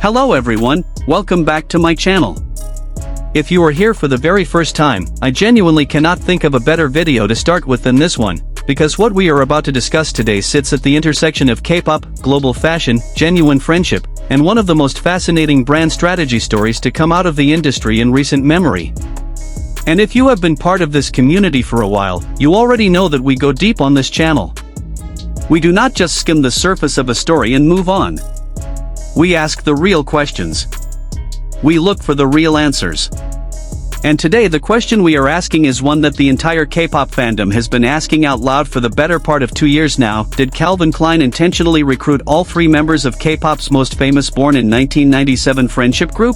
Hello everyone, welcome back to my channel. If you are here for the very first time, I genuinely cannot think of a better video to start with than this one, because what we are about to discuss today sits at the intersection of K-pop, global fashion, genuine friendship, and one of the most fascinating brand strategy stories to come out of the industry in recent memory. And if you have been part of this community for a while, you already know that we go deep on this channel. We do not just skim the surface of a story and move on. We ask the real questions. We look for the real answers. And today the question we are asking is one that the entire K-pop fandom has been asking out loud for the better part of 2 years now. Did Calvin Klein intentionally recruit all 3 members of K-pop's most famous born in 1997 friendship group?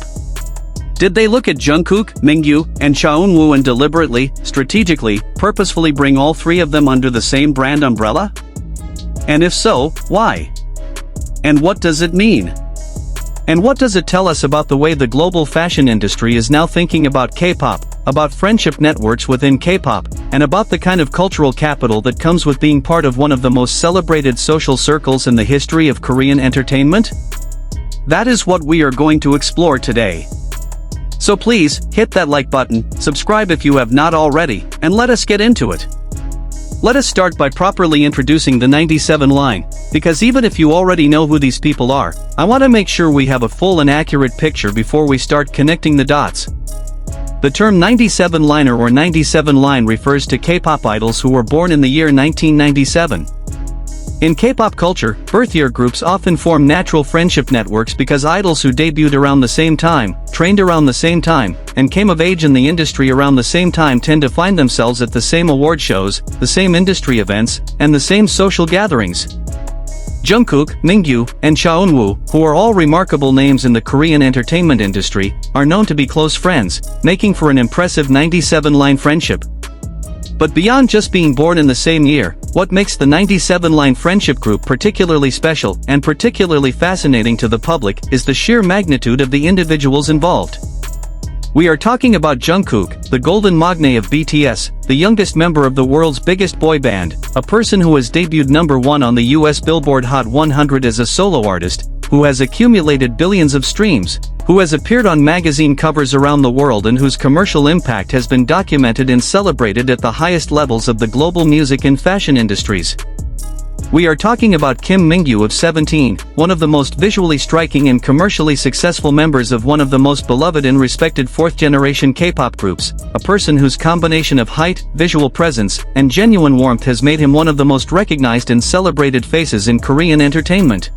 Did they look at Jungkook, Mingyu, and Chaeunwoo and deliberately, strategically, purposefully bring all 3 of them under the same brand umbrella? And if so, why? And what does it mean? And what does it tell us about the way the global fashion industry is now thinking about K-pop, about friendship networks within K-pop, and about the kind of cultural capital that comes with being part of one of the most celebrated social circles in the history of Korean entertainment? That is what we are going to explore today. So please, hit that like button, subscribe if you have not already, and let us get into it. Let us start by properly introducing the 97 line, because even if you already know who these people are, I want to make sure we have a full and accurate picture before we start connecting the dots. The term 97 liner or 97 line refers to K-pop idols who were born in the year 1997. In K-pop culture, birth year groups often form natural friendship networks because idols who debuted around the same time, trained around the same time, and came of age in the industry around the same time tend to find themselves at the same award shows, the same industry events, and the same social gatherings. Jungkook, Mingyu, and Chaeunwoo, who are all remarkable names in the Korean entertainment industry, are known to be close friends, making for an impressive 97-line friendship. But beyond just being born in the same year, what makes the 97-line friendship group particularly special and particularly fascinating to the public is the sheer magnitude of the individuals involved. We are talking about Jungkook, the golden magne of BTS, the youngest member of the world's biggest boy band, a person who has debuted #1 on the US Billboard Hot 100 as a solo artist, who has accumulated billions of streams, who has appeared on magazine covers around the world and whose commercial impact has been documented and celebrated at the highest levels of the global music and fashion industries. We are talking about Kim Mingyu of 17, one of the most visually striking and commercially successful members of one of the most beloved and respected 4th-generation K-pop groups, a person whose combination of height, visual presence, and genuine warmth has made him one of the most recognized and celebrated faces in Korean entertainment.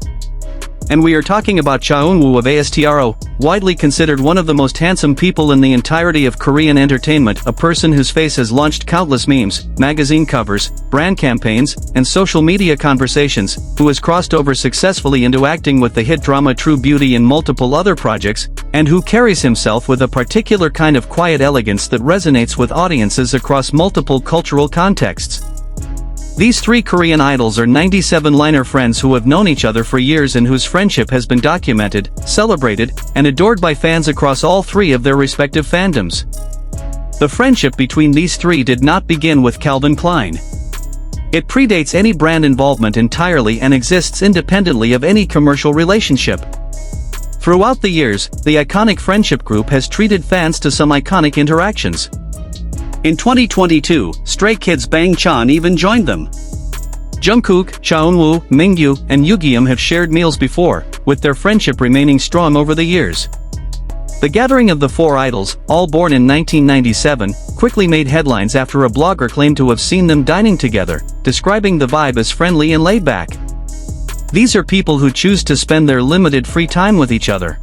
And we are talking about Chaeunwoo of ASTRO, widely considered one of the most handsome people in the entirety of Korean entertainment, a person whose face has launched countless memes, magazine covers, brand campaigns, and social media conversations, who has crossed over successfully into acting with the hit drama True Beauty and multiple other projects, and who carries himself with a particular kind of quiet elegance that resonates with audiences across multiple cultural contexts. These 3 Korean idols are 97-liner friends who have known each other for years and whose friendship has been documented, celebrated, and adored by fans across all 3 of their respective fandoms. The friendship between these 3 did not begin with Calvin Klein. It predates any brand involvement entirely and exists independently of any commercial relationship. Throughout the years, the iconic friendship group has treated fans to some iconic interactions. In 2022, Stray Kids' Bang Chan even joined them. Jungkook, Chaeunwoo, Mingyu, and Yugyeom have shared meals before, with their friendship remaining strong over the years. The gathering of the 4 idols, all born in 1997, quickly made headlines after a blogger claimed to have seen them dining together, describing the vibe as friendly and laid back. These are people who choose to spend their limited free time with each other.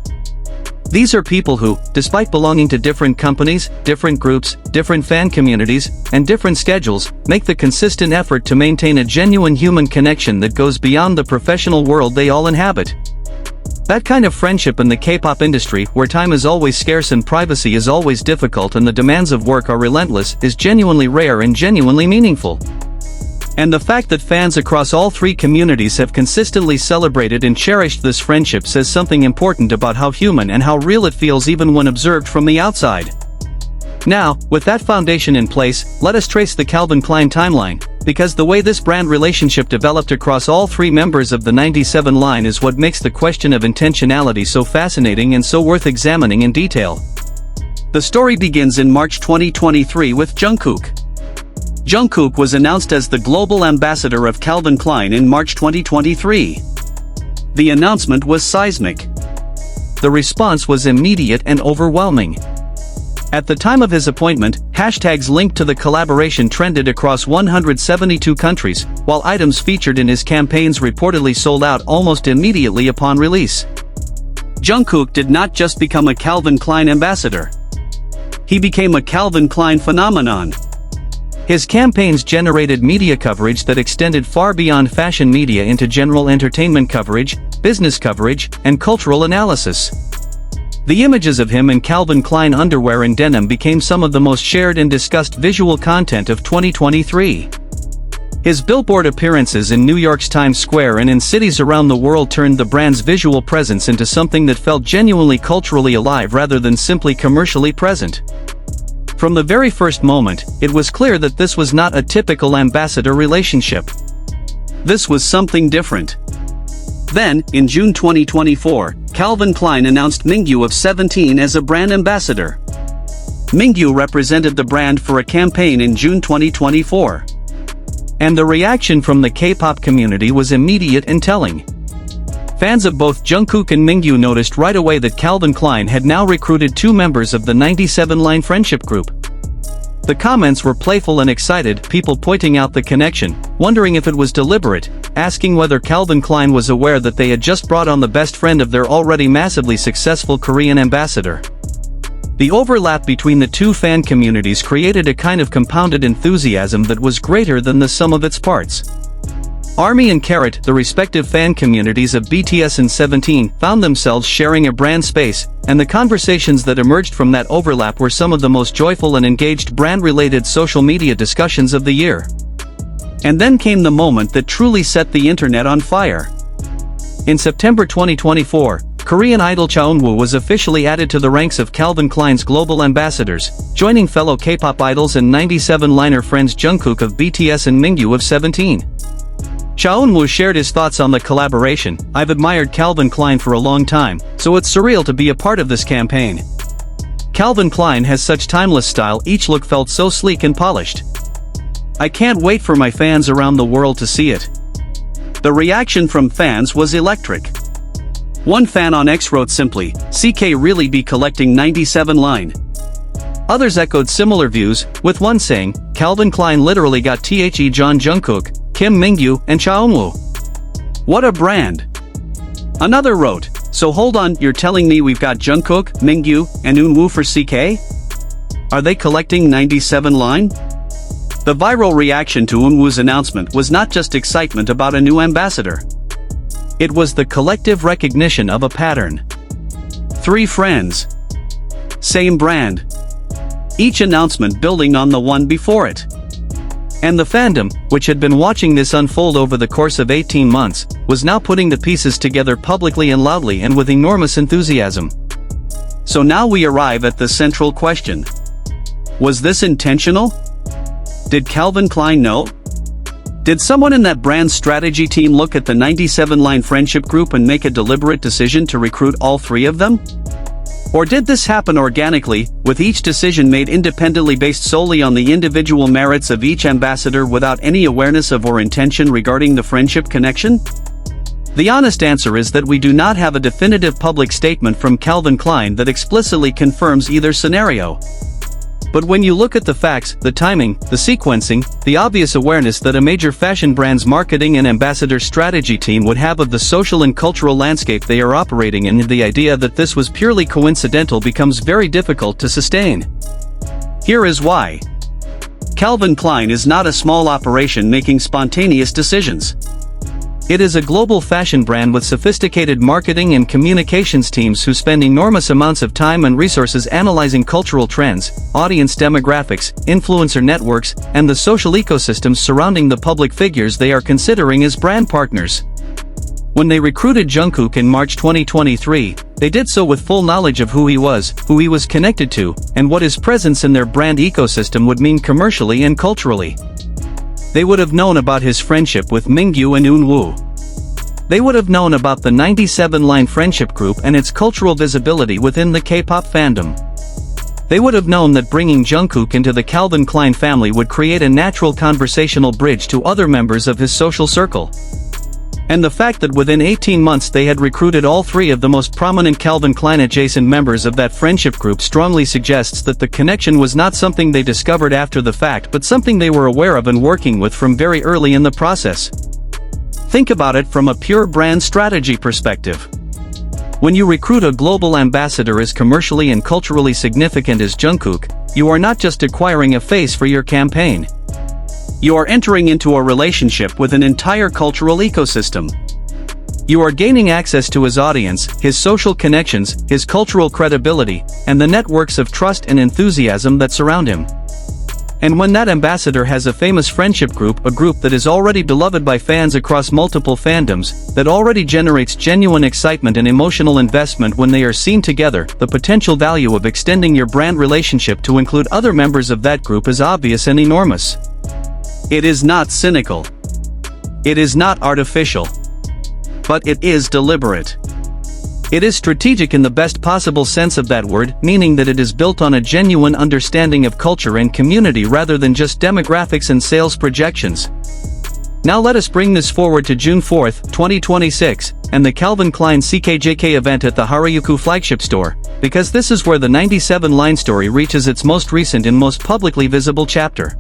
These are people who, despite belonging to different companies, different groups, different fan communities, and different schedules, make the consistent effort to maintain a genuine human connection that goes beyond the professional world they all inhabit. That kind of friendship in the K-pop industry, where time is always scarce and privacy is always difficult and the demands of work are relentless, is genuinely rare and genuinely meaningful. And the fact that fans across all 3 communities have consistently celebrated and cherished this friendship says something important about how human and how real it feels even when observed from the outside. Now, with that foundation in place, let us trace the Calvin Klein timeline, because the way this brand relationship developed across all three members of the 97 line is what makes the question of intentionality so fascinating and so worth examining in detail. The story begins in March 2023 with Jungkook. Jungkook was announced as the global ambassador of Calvin Klein in March 2023. The announcement was seismic. The response was immediate and overwhelming. At the time of his appointment, hashtags linked to the collaboration trended across 172 countries, while items featured in his campaigns reportedly sold out almost immediately upon release. Jungkook did not just become a Calvin Klein ambassador. He became a Calvin Klein phenomenon. His campaigns generated media coverage that extended far beyond fashion media into general entertainment coverage, business coverage, and cultural analysis. The images of him in Calvin Klein underwear and denim became some of the most shared and discussed visual content of 2023. His billboard appearances in New York's Times Square and in cities around the world turned the brand's visual presence into something that felt genuinely culturally alive rather than simply commercially present. From the very first moment, it was clear that this was not a typical ambassador relationship. This was something different. Then, in June 2024, Calvin Klein announced Mingyu of 17 as a brand ambassador. Mingyu represented the brand for a campaign in June 2024. And the reaction from the K-pop community was immediate and telling. Fans of both Jungkook and Mingyu noticed right away that Calvin Klein had now recruited two members of the 97 line friendship group. The comments were playful and excited, people pointing out the connection, wondering if it was deliberate, asking whether Calvin Klein was aware that they had just brought on the best friend of their already massively successful Korean ambassador. The overlap between the two fan communities created a kind of compounded enthusiasm that was greater than the sum of its parts. ARMY and Carrot, the respective fan communities of BTS and 17, found themselves sharing a brand space, and the conversations that emerged from that overlap were some of the most joyful and engaged brand-related social media discussions of the year. And then came the moment that truly set the internet on fire. In September 2024, Korean idol Cha Eun-woo was officially added to the ranks of Calvin Klein's global ambassadors, joining fellow K-pop idols and 97-liner friends Jungkook of BTS and Mingyu of 17. Cha Eun-woo shared his thoughts on the collaboration. "I've admired Calvin Klein for a long time, so it's surreal to be a part of this campaign. Calvin Klein has such timeless style, each look felt so sleek and polished. I can't wait for my fans around the world to see it." The reaction from fans was electric. One fan on X wrote simply, "CK really be collecting 97 line." Others echoed similar views, with one saying, "Calvin Klein literally got The John Jungkook, Kim Mingyu, and Cha Eun-woo. What a brand." Another wrote, "So hold on, you're telling me we've got Jungkook, Mingyu, and Eun-woo for CK? Are they collecting 97 line?" The viral reaction to Eun-woo's announcement was not just excitement about a new ambassador. It was the collective recognition of a pattern. Three friends. Same brand. Each announcement building on the one before it. And the fandom, which had been watching this unfold over the course of 18 months, was now putting the pieces together publicly and loudly and with enormous enthusiasm. So now we arrive at the central question. Was this intentional? Did Calvin Klein know? Did someone in that brand strategy team look at the 97-line friendship group and make a deliberate decision to recruit all three of them? Or did this happen organically, with each decision made independently based solely on the individual merits of each ambassador without any awareness of or intention regarding the friendship connection? The honest answer is that we do not have a definitive public statement from Calvin Klein that explicitly confirms either scenario. But when you look at the facts, the timing, the sequencing, the obvious awareness that a major fashion brand's marketing and ambassador strategy team would have of the social and cultural landscape they are operating in, the idea that this was purely coincidental becomes very difficult to sustain. Here is why. Calvin Klein is not a small operation making spontaneous decisions. It is a global fashion brand with sophisticated marketing and communications teams who spend enormous amounts of time and resources analyzing cultural trends, audience demographics, influencer networks, and the social ecosystems surrounding the public figures they are considering as brand partners. When they recruited Jungkook in March 2023, they did so with full knowledge of who he was connected to, and what his presence in their brand ecosystem would mean commercially and culturally. They would have known about his friendship with Mingyu and Eunwoo. They would have known about the 97-line friendship group and its cultural visibility within the K-pop fandom. They would have known that bringing Jungkook into the Calvin Klein family would create a natural conversational bridge to other members of his social circle. And the fact that within 18 months they had recruited all three of the most prominent Calvin Klein adjacent members of that friendship group strongly suggests that the connection was not something they discovered after the fact but something they were aware of and working with from very early in the process. Think about it from a pure brand strategy perspective. When you recruit a global ambassador as commercially and culturally significant as Jungkook, you are not just acquiring a face for your campaign. You are entering into a relationship with an entire cultural ecosystem. You are gaining access to his audience, his social connections, his cultural credibility, and the networks of trust and enthusiasm that surround him. And when that ambassador has a famous friendship group, a group that is already beloved by fans across multiple fandoms, that already generates genuine excitement and emotional investment when they are seen together, the potential value of extending your brand relationship to include other members of that group is obvious and enormous. It is not cynical. It is not artificial. But it is deliberate. It is strategic in the best possible sense of that word, meaning that it is built on a genuine understanding of culture and community rather than just demographics and sales projections. Now let us bring this forward to June 4, 2026, and the Calvin Klein CKJK event at the Harajuku flagship store, because this is where the 97-line story reaches its most recent and most publicly visible chapter.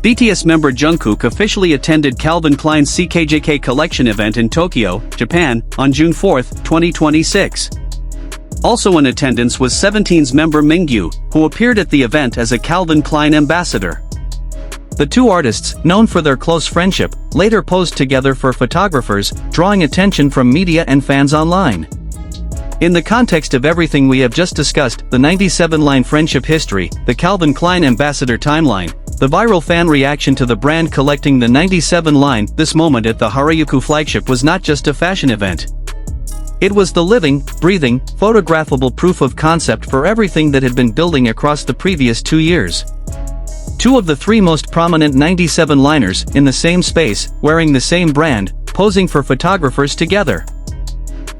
BTS member Jungkook officially attended Calvin Klein's CKJK collection event in Tokyo, Japan, on June 4, 2026. Also in attendance was 17's member Mingyu, who appeared at the event as a Calvin Klein ambassador. The two artists, known for their close friendship, later posed together for photographers, drawing attention from media and fans online. In the context of everything we have just discussed, the 97-line friendship history, the Calvin Klein ambassador timeline, the viral fan reaction to the brand collecting the 97-line, this moment at the Harajuku flagship was not just a fashion event. It was the living, breathing, photographable proof of concept for everything that had been building across the previous 2 years. Two of the three most prominent 97-liners, in the same space, wearing the same brand, posing for photographers together.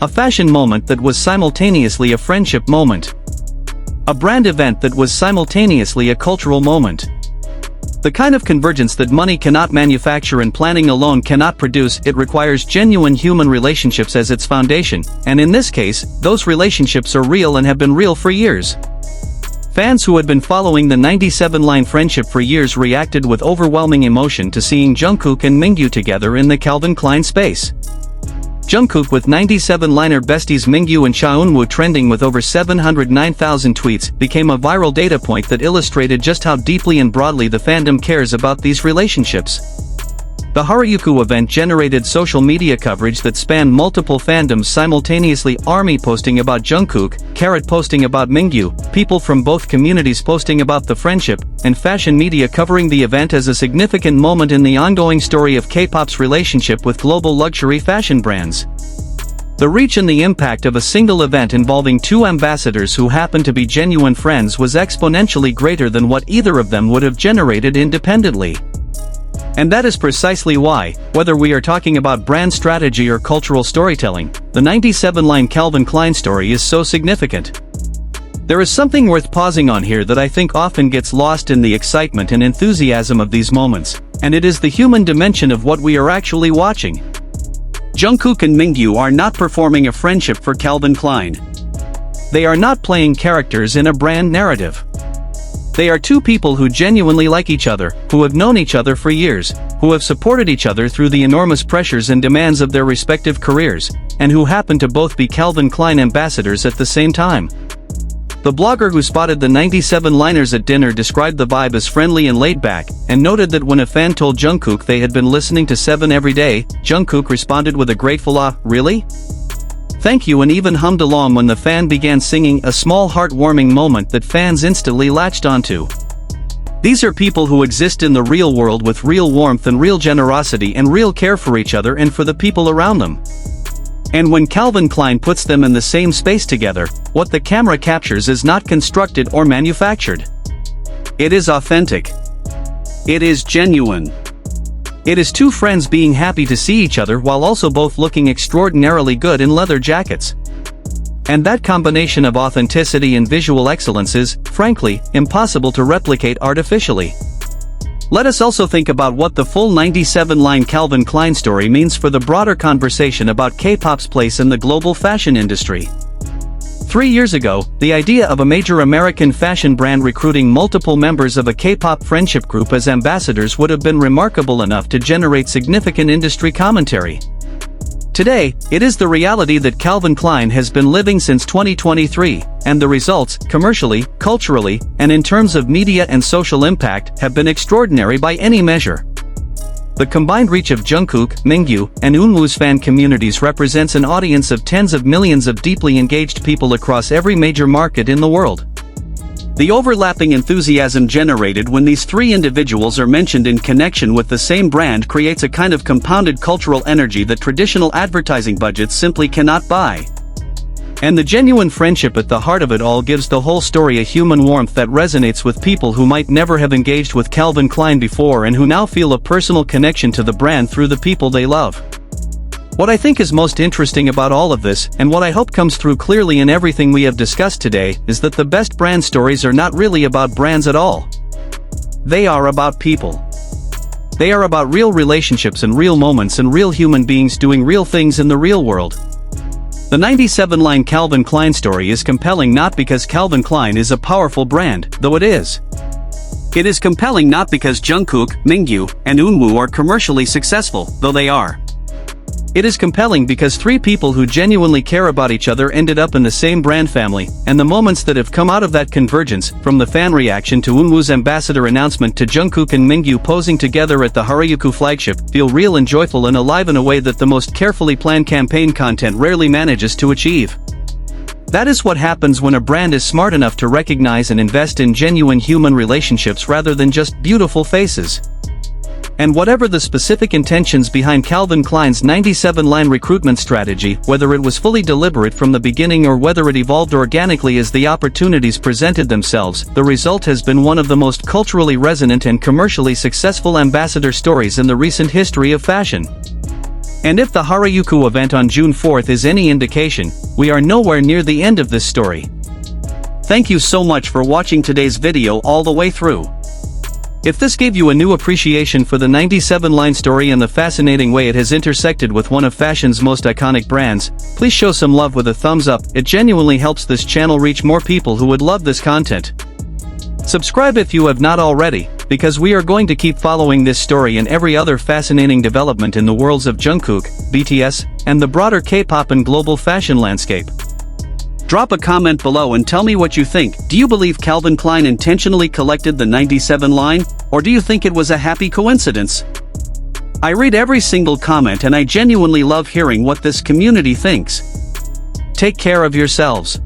A fashion moment that was simultaneously a friendship moment. A brand event that was simultaneously a cultural moment. The kind of convergence that money cannot manufacture and planning alone cannot produce. It requires genuine human relationships as its foundation, and in this case, those relationships are real and have been real for years. Fans who had been following the 97-line friendship for years reacted with overwhelming emotion to seeing Jungkook and Mingyu together in the Calvin Klein space. Jungkook with 97-liner besties Mingyu and Eunwoo trending with over 709,000 tweets became a viral data point that illustrated just how deeply and broadly the fandom cares about these relationships. The Harajuku event generated social media coverage that spanned multiple fandoms simultaneously, ARMY posting about Jungkook, Carrot posting about Mingyu, people from both communities posting about the friendship, and fashion media covering the event as a significant moment in the ongoing story of K-pop's relationship with global luxury fashion brands. The reach and the impact of a single event involving two ambassadors who happen to be genuine friends was exponentially greater than what either of them would have generated independently. And that is precisely why, whether we are talking about brand strategy or cultural storytelling, the 97-line Calvin Klein story is so significant. There is something worth pausing on here that I think often gets lost in the excitement and enthusiasm of these moments, and it is the human dimension of what we are actually watching. Jungkook and Mingyu are not performing a friendship for Calvin Klein. They are not playing characters in a brand narrative. They are two people who genuinely like each other, who have known each other for years, who have supported each other through the enormous pressures and demands of their respective careers, and who happen to both be Calvin Klein ambassadors at the same time. The blogger who spotted the 97-liners at dinner described the vibe as friendly and laid back, and noted that when a fan told Jungkook they had been listening to 7 every day, Jungkook responded with a grateful "Really? Thank you," and even hummed along when the fan began singing, a small heartwarming moment that fans instantly latched onto. These are people who exist in the real world with real warmth and real generosity and real care for each other and for the people around them. And when Calvin Klein puts them in the same space together, what the camera captures is not constructed or manufactured. It is authentic. It is genuine. It is two friends being happy to see each other while also both looking extraordinarily good in leather jackets. And that combination of authenticity and visual excellence is, frankly, impossible to replicate artificially. Let us also think about what the full 97-line Calvin Klein story means for the broader conversation about K-pop's place in the global fashion industry. 3 years ago, the idea of a major American fashion brand recruiting multiple members of a K-pop friendship group as ambassadors would have been remarkable enough to generate significant industry commentary. Today, it is the reality that Calvin Klein has been living since 2023, and the results, commercially, culturally, and in terms of media and social impact, have been extraordinary by any measure. The combined reach of Jungkook, Mingyu, and Eunwoo's fan communities represents an audience of tens of millions of deeply engaged people across every major market in the world. The overlapping enthusiasm generated when these three individuals are mentioned in connection with the same brand creates a kind of compounded cultural energy that traditional advertising budgets simply cannot buy. And the genuine friendship at the heart of it all gives the whole story a human warmth that resonates with people who might never have engaged with Calvin Klein before and who now feel a personal connection to the brand through the people they love. What I think is most interesting about all of this, and what I hope comes through clearly in everything we have discussed today, is that the best brand stories are not really about brands at all. They are about people. They are about real relationships and real moments and real human beings doing real things in the real world. The 97-line Calvin Klein story is compelling not because Calvin Klein is a powerful brand, though it is. It is compelling not because Jungkook, Mingyu, and Eunwoo are commercially successful, though they are. It is compelling because three people who genuinely care about each other ended up in the same brand family, and the moments that have come out of that convergence, from the fan reaction to Eunwoo's ambassador announcement to Jungkook and Mingyu posing together at the Harajuku flagship, feel real and joyful and alive in a way that the most carefully planned campaign content rarely manages to achieve. That is what happens when a brand is smart enough to recognize and invest in genuine human relationships rather than just beautiful faces. And whatever the specific intentions behind Calvin Klein's 97-line recruitment strategy, whether it was fully deliberate from the beginning or whether it evolved organically as the opportunities presented themselves, the result has been one of the most culturally resonant and commercially successful ambassador stories in the recent history of fashion. And if the Harajuku event on June 4th is any indication, we are nowhere near the end of this story. Thank you so much for watching today's video all the way through. If this gave you a new appreciation for the 97-line story and the fascinating way it has intersected with one of fashion's most iconic brands, please show some love with a thumbs up. It genuinely helps this channel reach more people who would love this content. Subscribe if you have not already, because we are going to keep following this story and every other fascinating development in the worlds of Jungkook, BTS, and the broader K-pop and global fashion landscape. Drop a comment below and tell me what you think. Do you believe Calvin Klein intentionally collected the 97 line, or do you think it was a happy coincidence? I read every single comment and I genuinely love hearing what this community thinks. Take care of yourselves.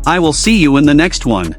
I will see you in the next one.